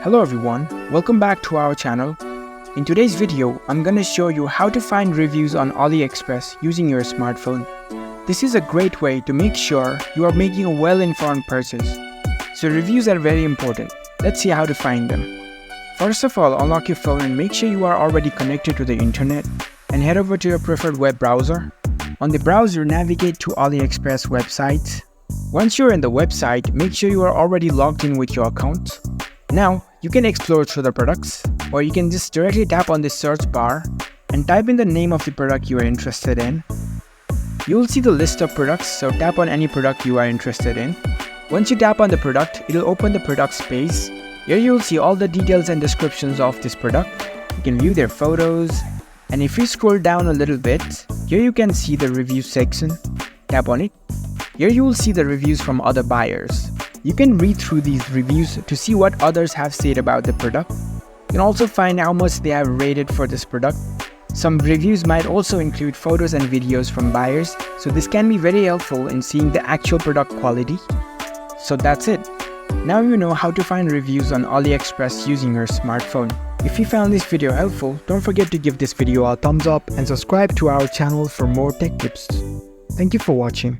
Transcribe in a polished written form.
Hello everyone, welcome back to our channel. In today's video, I'm gonna show you how to find reviews on AliExpress using your smartphone. This is a great way to make sure you are making a well-informed purchase. So reviews are very important. Let's see how to find them. First of all, unlock your phone and make sure you are already connected to the internet and head over to your preferred web browser. On the browser, navigate to AliExpress website. Once you're in the website, make sure you are already logged in with your account. Now, you can explore through the products, or you can just directly tap on the search bar and type in the name of the product you are interested in. You will see the list of products, so tap on any product you are interested in. Once you tap on the product, it will open the products page. Here you will see all the details and descriptions of this product. You can view their photos, and if you scroll down a little bit, here you can see the review section. Tap on it. Here you will see the reviews from other buyers. You can read through these reviews to see what others have said about the product. You can also find how much they have rated for this product. Some reviews might also include photos and videos from buyers, so this can be very helpful in seeing the actual product quality. So that's it. Now you know how to find reviews on AliExpress using your smartphone. If you found this video helpful, don't forget to give this video a thumbs up and subscribe to our channel for more tech tips. Thank you for watching.